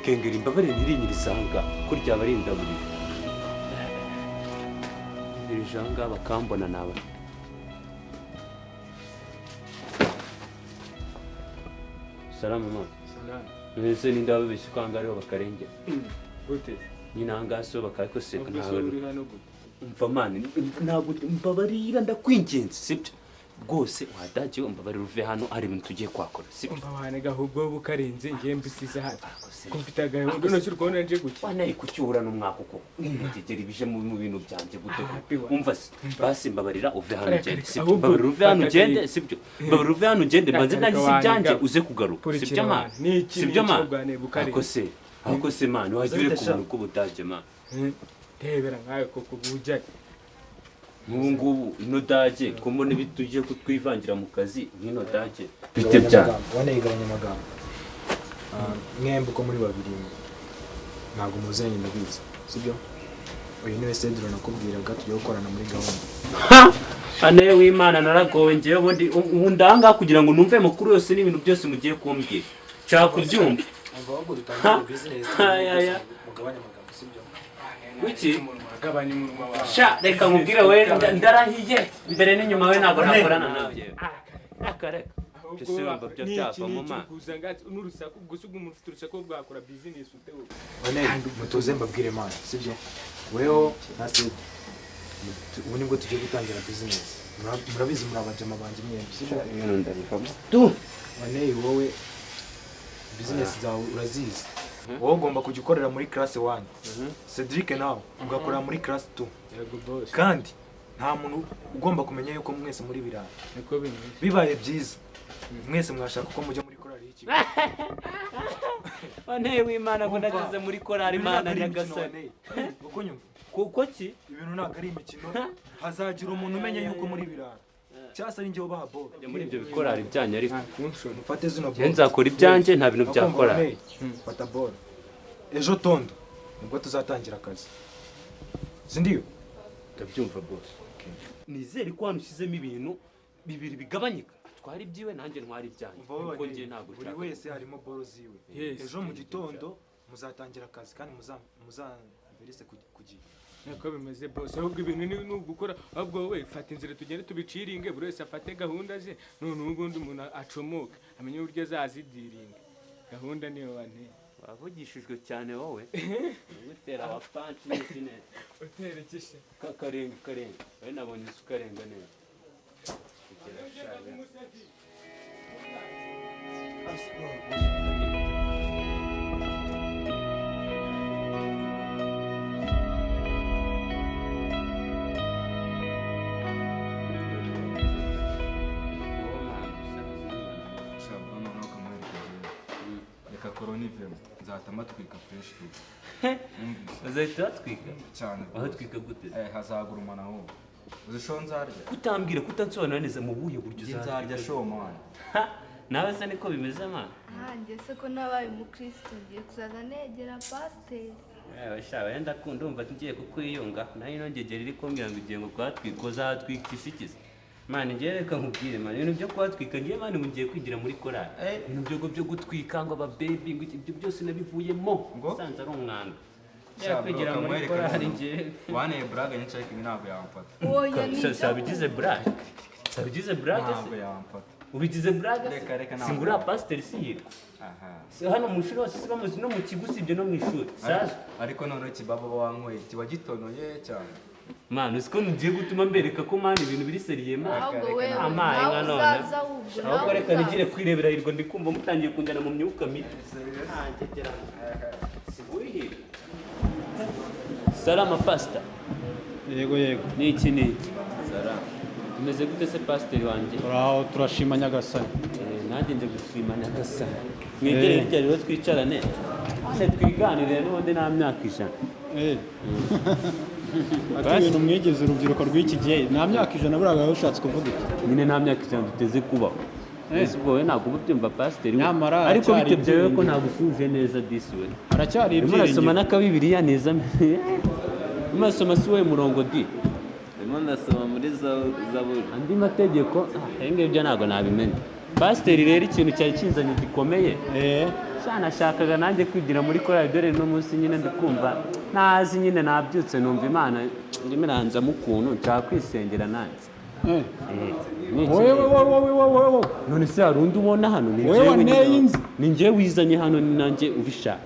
kengera imbabare ntirinyisanga kurya abarinda buri iri janga bakambona nawe salama mama nese ni ndabe bishikanga ariho bakarengera gute nyinangaso bakayikoseka nawe uri hano gute umva mani ntabwo mbabarira ndakwingenza sibyo rwose wadagiye umbabarira uve hano ari ibintu tugiye kwakora sibyo umva wanega ahubwo bukarenze ngiye mbisize hano ko mfite agahundo no cy'u Rwanda nje guki wanaye kucyura n'umwaka uko ntegera ibije mu bintu byanje gute umva basi mbabarira uve hano ugende sibyo mbabarira uve hano ugende sibyo mbabarira uve hano ugende mbanze ntagize ibyanje uze kugaruka sibyo man sibyo man ako se man wagire ku muntu ko butaje man tebera nkayo koko bujya ngubu ino dage ko mbone bituje kutwivangira mu kazi nk'ino dage bite bya wanegeranye amagambo mwembe uko muri babiri ntabwo muzanye ndabizi sibyo uyu niwe Cedro nakubwiraga tugiye gukorana muri gahunda ane w'Imana naragowe ngewe ubundi aha kugira ngo numve makuru yose n'ibintu byose mugiye kumbwira nshaka kubyumva ahubwo dutangira business mugabanya amagambo sibyo wiki agabanya umunwa wawe sha reka nkubwire we ndarahiye mbere n'inyuma we ntabwo nakorana nawe akareka byose wumva byo byava mu mana n'urusaku gusa umuntu ufite urusaku bwakora business utewe wane mutuze mbabwire man sibyo weho na Cedro ubu nibwo tugiye gutangira business murabizi muri abajama banje mwembi sibyo ibintu ndabivamo tu wane wowe business zawe urazizi wowe ugomba kujya ukorera muri class 1 Cedric nawe ugakorera muri class 2 yego boss kandi nta muntu ugomba kumenya yuko mwese muri birara niko bimwe bibaye byiza mwese mwashaka uko mujya muri korali y'iki wane w'Imana ngo ndageze muri korali Imana nyagasani uko nyumva kuko ki ibintu ntabwo ari imikino hazagira umuntu umenya yuko muri birara cyasa ari njyewe baha ball muri ibyo bikorali byanyu ariko mufate zino je nzakora ibyanjye nta bintu byakora fata ball ejo tondo nibwo tuzatangira akazi sindiyo ndabyumva boss nizere ko hano ushyizemo ibintu bibiri bigabanyika twari ibyiwe nanjye ntwari ibyanjye kuko ngiye ntabwo buri wese harimo ball ziwe ejo mu gitondo muzatangira akazi kandi muzamverise kugiye niko bimeze boss ahubwo ibintu ni ugukora ahubwo wowe fata inzira tugende tubiciringe buri wese afate gahunda ze none ubundi umuntu acomoka amenye uburyo azazidiringa gahunda niyo wanteye wavugishijwe cyane wowe gutera abapanci n'izine uterekeshe karenga we nabonye ukarenga neza koronivemo nzatama twika fresh azahita batwika cyane aho twika gute hazagurumana aho uzisho nzarya kutambwira kutansobanura neza mu buye buryo nzarya shomana nawe se niko bimeze mana nanjye se ko nabaye umukristo ngiye kuzaza negera pasiteri shaba yenda ndumva ngiye kukwiyunga nayo nongegera iri kumbwira ngo ugiye ngo kwatwika uzatwikisha ikizi mani ngiye reka nkubwire mani ibintu byo kwatwika ngiye mani mugiye kwigira muri korali ibintu byo gutwika ngo ababebi ngo ibyo byose nabivuyemo usanze ari umwanda ngiye kwigira muri korali ngiye waneye buraga nyinshi ariko ntabwo yamfata sabigize buraga sabigize buraga ntabwo yamfata ubigize buraga singura pasiteri sihira hano mu ishuri hose bamuzi no mu kigo usibye no mu ishuri ariko noneho kibaba wanyweye kiba gitonoye cyane mani uziko ntugiye gutuma mbereka ko mani ibintu biri seriye amaye nka none ahubwo reka nigire kwirebera hirwa ndi kumva mutangiye kunjyana mu myuka mibi salama pasita yego ni iki salama umeze gute se pasiteri wanjye turaho turashima nyagasani nanjye nje gushima nyagasani mwegere hirya rero twicarane twiganirire n'ubundi nta myaka ijana ati ibintu mwigeze urubyiruko rw'iki gihe nta myaka ijana buraga ushatse kuvuga iki nyine nta myaka ijana duteze kubaho ese wowe ntabwo uba ubyumva pasiteri ariko aracyari bitebyewe ko ntabwo usuje neza disi we aracyari urimo urasoma n'akabibiriya neza urimo urasoma si wowe murongo di ndimo ndasoma muri zaburi andi mategeko ibyo ntabwo nabimenya pasiteri rero ikintu cyari kinzanye gikomeye nashakaga nanjye kwigira muri korali dore no munsi nyine ndikumva nazi nyine nabyutse numva Imana ndimo iranzamo ukuntu nshaka kwisengera nanjye. wowe None se hari undi ubona hano? Wowe waneye inzu. Ni njyewe wizanye hano, ni nanjye ubishaka.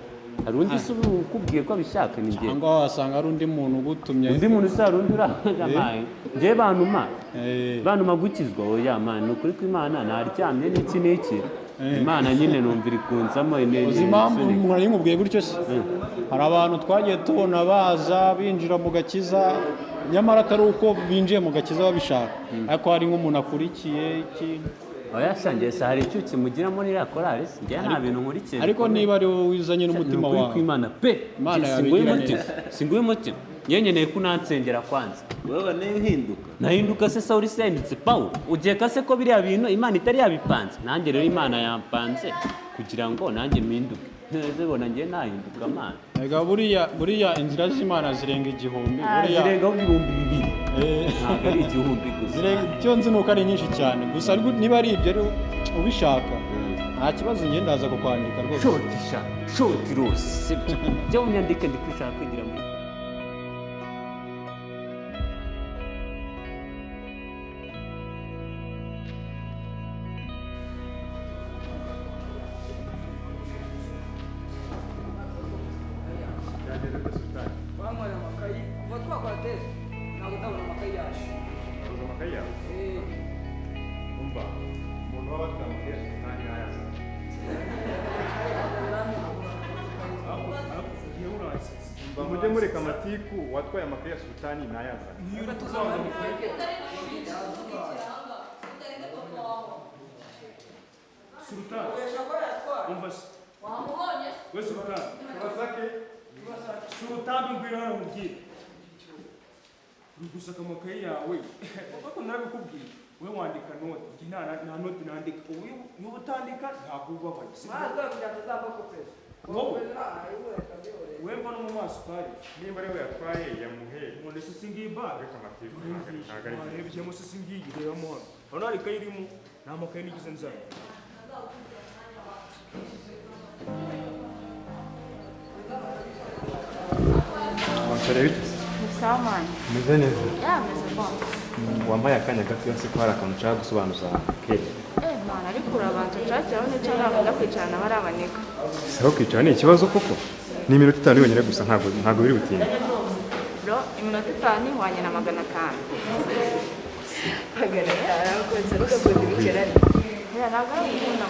Hari undi se ukubwiye ko abishaka? Ni njyewe. cyangwa wasanga ari undi muntu ugutumye. Undi muntu se hari undi urahamaye? Njyewe bantuma gukizwa. Oya mani, ni ukuri kw'Imana naryamye n'iki n'iki. Imana nyine numvira ikunzamo uzi impamvu mwari mubwiye gutyo se? Hari abantu twagiye tubona baza binjira mu gakiza nyamara atari uko binjiye mu gakiza babishaka, ariko hari nk'umuntu akurikiye iki. Oya shangiye se hari icyo kimugira muri iriya korali se? Njyewe nta bintu nkurikiye. Ariko niba ari wowe wizanye n'umutima wawe. Ni ukuri kw'Imana pe. Imana yabigira neza. Singuye umutima. Nyenye ko unansengera kwanza. wowe nayo uhinduka. Nahinduka se Sawuli se yahindutse Pawulo? Ugeka se ko biriya bintu Imana itari yabipanze? Nanjye rero Imana yampanze kugira ngo nanjye mpinduke. Neze bona njye nahinduka Mana. Ega buriya inzira z'Imana zirenga igihumbi. Zirenga ibihumbi 2. Ntabwo ari igihumbi gusa. Icyo nzi nuko ari nyinshi cyane. Gusa niba ari ibyo rero ubishaka nta kibazo njye ndaza kukwandika rwose. Shoti rose. Sibyo. Jya unyandike ndikwishaka kwigira muri Wamwana amakayi kuva twakora test ntabwo ndabona amakayi yacu. amakayi yawe umva umuntu waba afite amakayi yacu kandi ntayaza mba mujye mureka amatiku watwaye amakayi ya sultani ntayaza. Sultani umva se we Sultani Sultani ngwino hano mubwire uri gusaka amakayi yawe kuko nabikubwiye we wandika note njye nta note nandika niba utandika ntabwo ubabaye we mva no mu maso kari nimba ariwe yatwaye yamuhe none se singiye bag reka amatiku ntabwo ari byo. arebye se singiye rebamo hano hano hari ikayi irimo nta makayi nigize nzana wansore bite Samani. umeze neza Yameze bon. wambaye akanya gatoya se ko hari akantu nshaka gusobanuza kera. Mana ariko urabanza ushakiraho n'icyo ntabwo kwicarana barabanika. saho kwicara ni ikibazo koko? ni iminota 5 yonyine gusa ntabwo biri butinde. Bro, iminota 5 ihwanye na 500.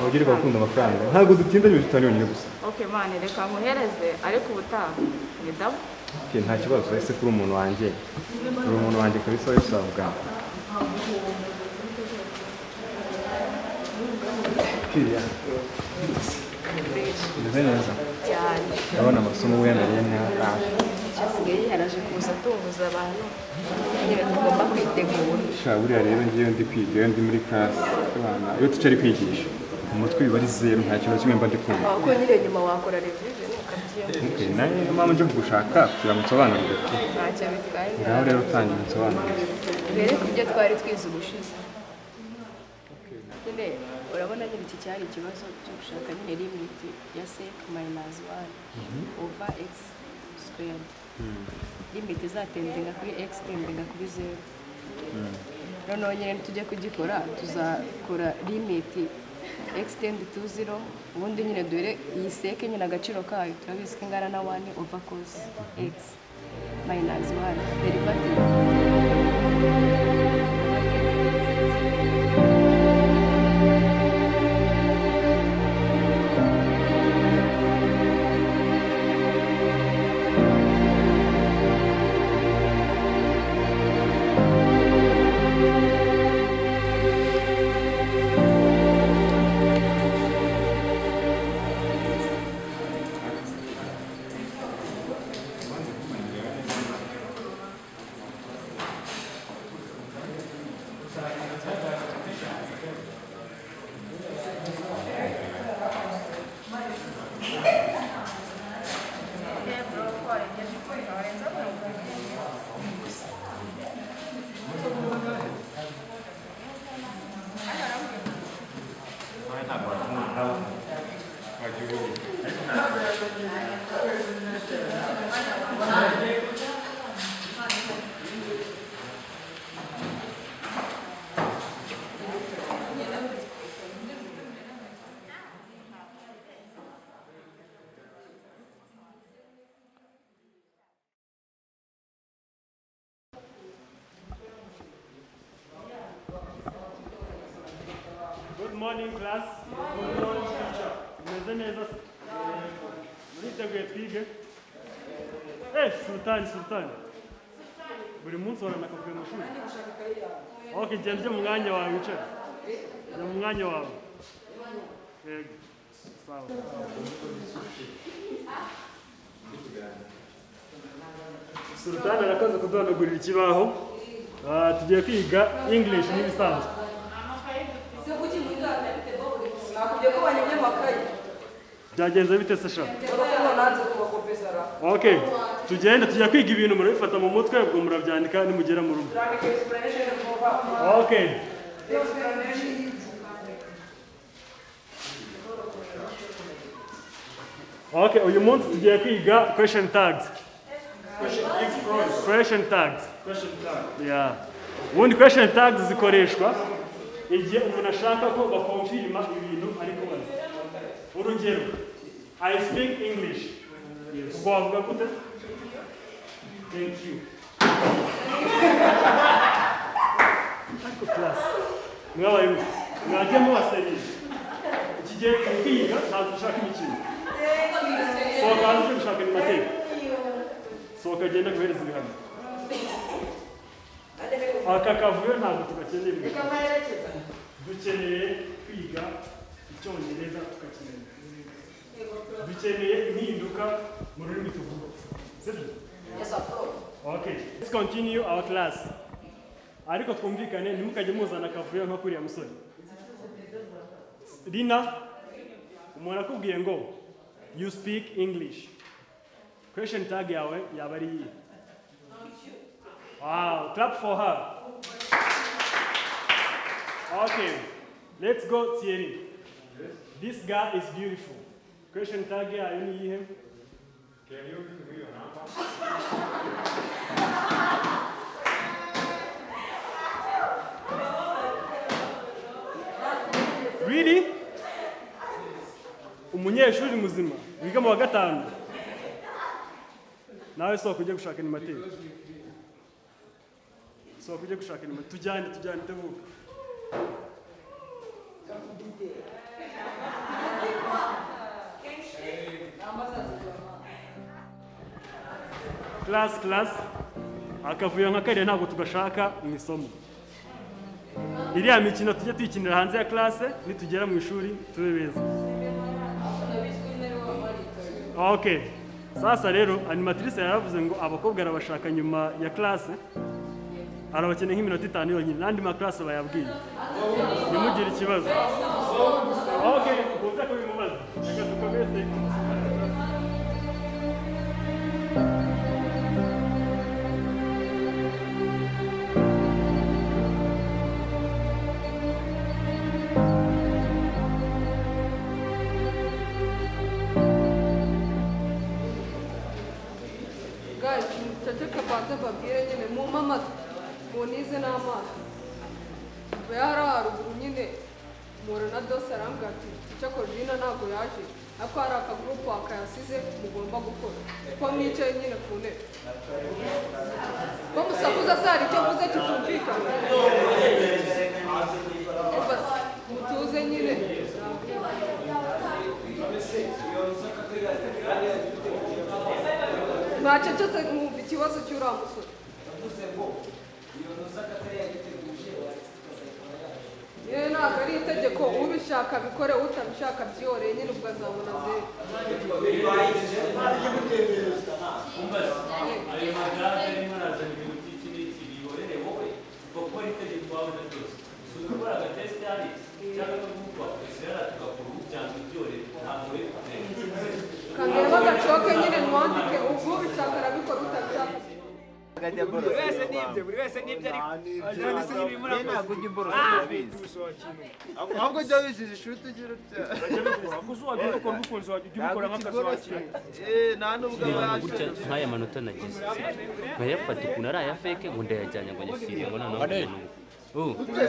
Ugira gukunda amafaranga ntabwo dutinda iminota 5 yonyine gusa. Okay man, reka muhereze ariko ubutaha ni dabo. Okay, nta kibazo ese kuri umuntu wanjye kabisa wese avuga. Kiriya. Umeze neza. Cyane. Ndabona amasomo wemereye neza. Cyasigaye yaraje kuza tubuza abantu. Nyine tugomba kwitegura. Sha buriya rero ngiye ndi kwiga ndi muri class abana iyo tucari kwigisha umutwe biba ari zero nta kintu kimwe mba ndi kumva. Ko nyine nyuma wakora revision ukabyiyemo. Okay, nayo mama nje kugushaka kugira ngo nsobanurire. Ntacyo bitwaye. Ngaho rero utangira nsobanurire. Mbere kubyo twari twize ubushize. Nyine urabona nyine iki cyari ikibazo cyo gushaka nyine limit ya sec minus 1 over x squared. Limit izatendera kuri x tendera kuri 0. Noneho nyine tujye kugikora tuzakora limit x tend to 0 ubundi nyine dore iyi sec nyine agaciro kayo turabizi ko ingana na 1 over cos x minus 1 derivative. morning class. Good morning teacher. Meze neza. Muriteguye twige? Sultan. Buri munsi warana kavuye mu shuri. Okay, genda mu mwanya wawe wicara. Jya mu mwanya wawe. Yego. Sawa. Sultan arakoze kuduhanagurira ikibaho. Tugiye kwiga English n'ibisanzwe. Byagenze bite se sha? Okay, tugenda tujya kwiga ibintu murabifata mu mutwe ubwo murabyandika nimugera mu rugo. Okay. Okay, uyu munsi tugiye kwiga question tags. Question tags. Yeah. Ubundi question tags zikoreshwa igihe umuntu ashaka ko bakonfirma ibintu ariko bazi. Urugero, I speak English. Ubwo wavuga gute? Thank you. Ako class. Mwajya mubaseriye. Iki gihe kwiga ntabwo ushaka imikino. Sohoka hanze ujye gushaka animateri. Sohoka agenda guhereza ibihano. Aka kavuyo ntabwo tugakeneye. Dukeneye kwiga icyongereza tugakeneye. Dukeneye impinduka mu rurimi tuvuga. Yes, of course. Okay, let's continue our class. Ariko twumvikane ntimukajye muzana akavuyo nko kuriya musore. Rina, umuntu akubwiye ngo you speak English. Question tag yawe yaba ari iyi. Wow, clap for her. Okay, let's go Thierry. This girl is beautiful. Question tag yayo ni iyihe? Really? Umunyeshuri muzima wiga mu wa gatanu. Nawe soko ujye gushaka animateri. Soko ujye gushaka animateri. Tujyane tebuka. Class. Akavuyo nka kariya ntabwo tugashaka mu isomo. Iriya mikino tujye tuyikinira hanze ya classe nitugera mu ishuri tube beza. Okay. Sasa rero animatrice yaravuze ngo abakobwa arabashaka nyuma ya classe. Arabakeneye nk'iminota 5 yonyine nandi ma classe bayabwiye. Nimugire ikibazo. Okay, uza kubimubaza. Reka dukomeze. babwire nyine mu mama munize n'amaso yari haruguru nyine mpura na dose arambwira ati icyakora jina ntabwo yaje ariko hari akagurupu akayasize mugomba gukora ko mwicaye nyine ku ntebe ko musakuza se hari icyo mvuze kitumvikana mutuze nyine mwacecetse mwumva ikibazo cy'uriya musore yewe ntabwo ari itegeko ubishaka bikore utabishaka byiyoreye nyine ubwo azabona zeru ayo magare arimo arazana ibintu by'iki n'iki bihorere wowe kuko ari itegeko wabona byose si ugukora agatesite hari cyangwa no gukora twese tugakora ubyanzu byorere ntabwo uri kandeba agacoke nyine nwandike ubwo ubishaka arabikora utabishaka buri wese n'ibyo ariko ntabwo ujya imborosa urabizi ahubwo jya wijije ishuri tugira utya wagira ukora umukunzi wawe ujya ubikora nk'akazi wakira nta n'ubwo gutya nk'aya manota nagize nkayafata ukuntu ari aya feke ngo ndayajyanye ngo nyashyiriye ngo noneho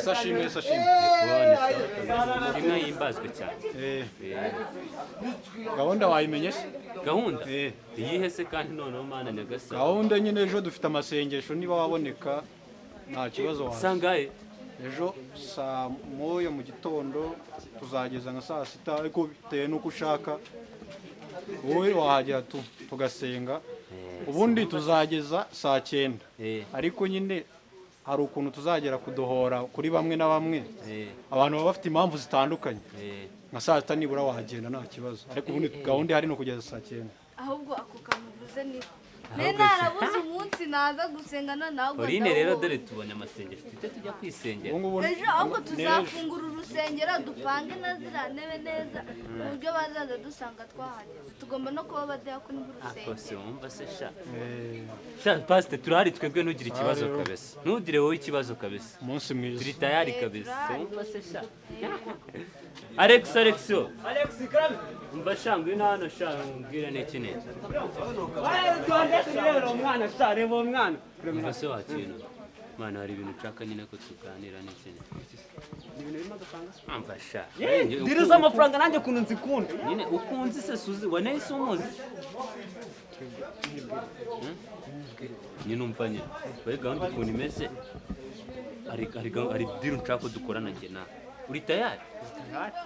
Sashimwe inka yimbazwe cyane gahunda wayimenye se gahunda iyihe se kandi noneho mana nyagasani gahunda nyine ejo dufite amasengesho niba waboneka nta kibazo wawe sangaye ejo saa moya mu gitondo tuzageza nka saa sita ariko bitewe n'uko ushaka wowe wahagera tugasenga ubundi tuzageza saa 9 ariko nyine hari ukuntu tuzagera kudohora kuri bamwe na bamwe abantu baba bafite impamvu zitandukanye nka saa 6 nibura wahagenda nta kibazo ariko ubundi gahunda hari no kugeza saa 9 ahubwo ako kamuvuze ni narabuze umunsi naza gusengana nawe Orine rero dore tubonye amasengero tujye tujya kwisengera ejo ahubwo tuzafungura urusengero dupange na ziriya ntebe neza mu buryo bazaza dusanga twahageze tugomba no kuba badiyakoni b'urusengero akose wumva se sha pasite turahari twebwe ntugire ikibazo kabisa ntugire wowe ikibazo kabisa umunsi mwiza turi tayari kabisa wumva se sha Alexio umva shangwe hano shangwira n'iki neza umwana sha reba umwana umva se wakintu mwana hari ibintu ushaka nyine ko tuganira n'iki neza ibintu birimo gapanga umva sha diriza amafaranga nanjye kuntu nzikunda nyine ukunzi se suzi waneye se umuzi nyine umva nyine bari gahunda ukuntu imeze hari diri nshaka ko dukorana njye nawe uri tayari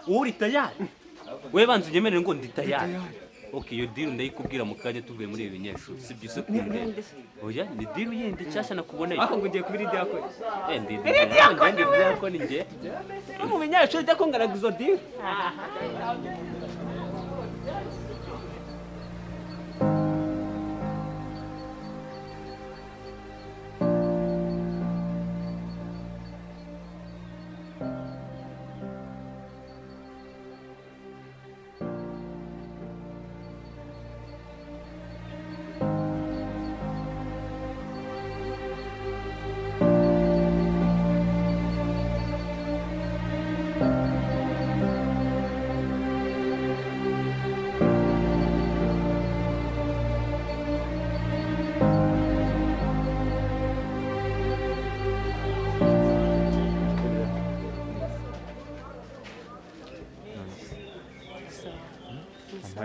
wowe uri tayari we banza unyemerere ngo ndi tayari okay iyo diri ndayikubwira mu kanya tuvuye muri ibi binyeshuri sibyo se kunde oya ni diri yindi cyasha nakuboneye aho ngo ngiye kubiri diakoni ndi diakoni nge mu binyeshuri cyo kongaraga izo diri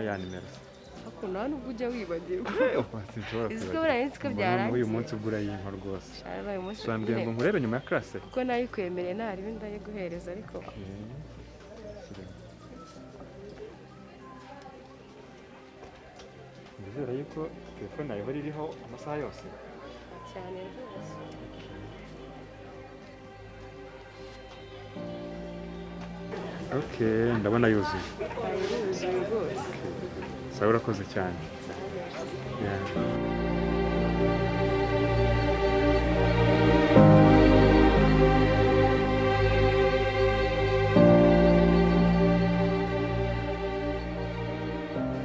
ya nimero ako nta nubwo ujya wibagirwa sinshobora iziko buriya nzi ko byarangiye uyu munsi ubwo urayimpa rwose shara uyu munsi twambwiye ngo nkurebe nyuma ya classe kuko nayikwemereye nta ribi ndayiguhereza ariko ndizera yuko telefone yawe ihora iriho amasaha yose cyane rwose okay ndabona yuzuye yuzuye rwose sawa urakoze cyane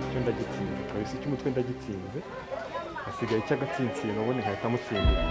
icyo ndagitsinze kabisa icy'umutwe ndagitsinze hasigaye icy'agatsinsino ubundi nkahita mutsindira